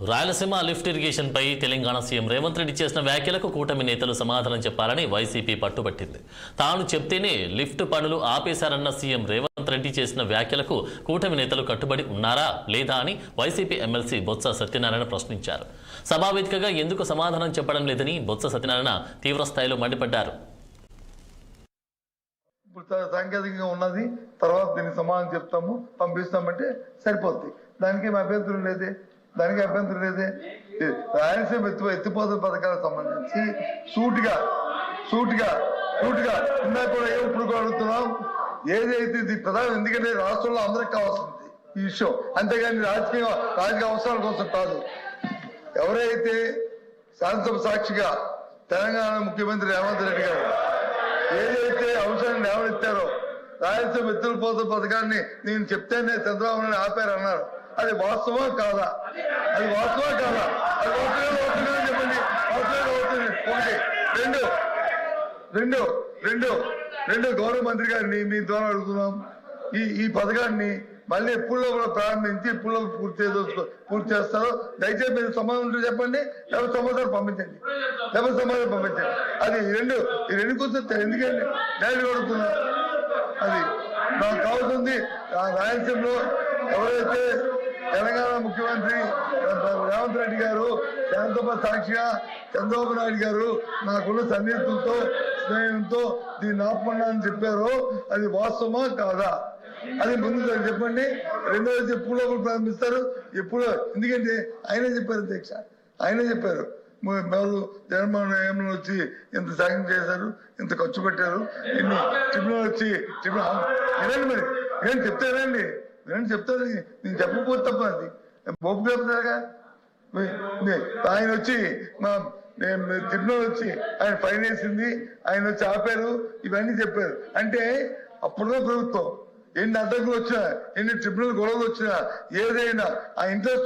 Rayalaseema lift irrigation పై Telangana CM Revanth Reddy చేసిన వ్యాఖ్యలకు కూటమి నేతలు సమాధానం చెప్పాలని వైసీపీ పట్టుబట్టింది. తాను చెప్తేనే లిఫ్ట్ పనులు ఆపేశారన్న సీఎం రేవంత్ రెడ్డి చేసిన వ్యాఖ్యలకు కూటమి నేతలు కట్టుబడి ఉన్నారా లేదా అని వైసీపీ ఎమ్మెల్సీ బొత్స సత్యనారాయణ ప్రశ్నించారు. సభావేదికగా ఎందుకు సమాధానం చెప్పడం లేదని బొత్స సత్యనారాయణ తీవ్రస్థాయిలో మండిపడ్డారు. సాంకేతికంగా ఉన్నది, తర్వాత దీనికి సమాధానం చెప్తాము, పంపిస్తామంటే సరిపోద్ది. దానికి అభ్యంతరం లేదే. రాయలసీమ ఎత్తిపోతల పథకాలకు సంబంధించి సూటిగా ఇందాక కూడా ఇప్పుడు అడుగుతున్నాం. ఏదైతే ఇది ప్రధానం, ఎందుకంటే రాష్ట్రంలో అందరికి కావాల్సింది ఈ విషయం, అంతేగాని రాజకీయ అవసరాల కోసం కాదు. ఎవరైతే శాసనసభ సాక్షిగా తెలంగాణ ముఖ్యమంత్రి రేవంత్ రెడ్డి గారు ఏదైతే అంశాన్ని లేవనెత్తారో, రాయలసీమ ఎత్తిపోతల పథకాన్ని నేను చెప్తేనే చంద్రబాబు నాయుడు ఆపారన్నారు. అది వాస్తవా కాదా? అది చెప్పండి. ఒకటి. రెండు గౌరవ మంత్రి గారిని మీ ద్వారా అడుగుతున్నాం. ఈ పథకాన్ని మళ్ళీ ఎప్పుడులో కూడా ప్రారంభించి ఎప్పుడులో పూర్తి చేస్తారో దయచేసి మీరు సమాధానం చెప్పండి, లేకపోతే సమాధానం పంపించండి. అది ఈ రెండు కూర్చొని ఎందుకండి నేను అడుగుతున్నా. అది నాకు కావాల్సింది. రాయలసీమలో ఎవరైతే తెలంగాణ ముఖ్యమంత్రి రేవంత్ రెడ్డి గారు శాసనసభ సాక్షిగా చంద్రబాబు నాయుడు గారు నాకున్న సన్నిహితులతో స్నేహంతో దీన్ని ఆపమన్నా అని చెప్పారో అది వాస్తవమా కాదా? అది ముందు చెప్పండి. రెండోది ఎప్పుడో ప్రారంభిస్తారు, ఎప్పుడో. ఎందుకంటే ఆయనే చెప్పారు అధ్యక్ష, ఆయనే చెప్పారు. వాళ్ళు జగన్మోహన్ హయాంలో వచ్చి ఎంత సాయం చేశారు, ఎంత ఖర్చు పెట్టారు, ఇన్ని ట్రిబ్యునల్ వచ్చి వినండి. మరి నేను చెప్తానండి, చెప్తాను. నేను చెప్పకపోతే తప్ప అది బొబ్బు చెప్తారుగా. ఆయన వచ్చి ట్రిబ్యునల్ వచ్చి ఆయన ఫైన్ వేసింది, ఆయన వచ్చి ఆపారు, ఇవన్నీ చెప్పారు. అంటే అప్పుడున్న ప్రభుత్వం ఎన్ని అడ్డంకులు వచ్చినా, ఎన్ని ట్రిబ్యునల్ గొడవలు వచ్చినా, ఏదైనా ఆ ఇంట్రెస్ట్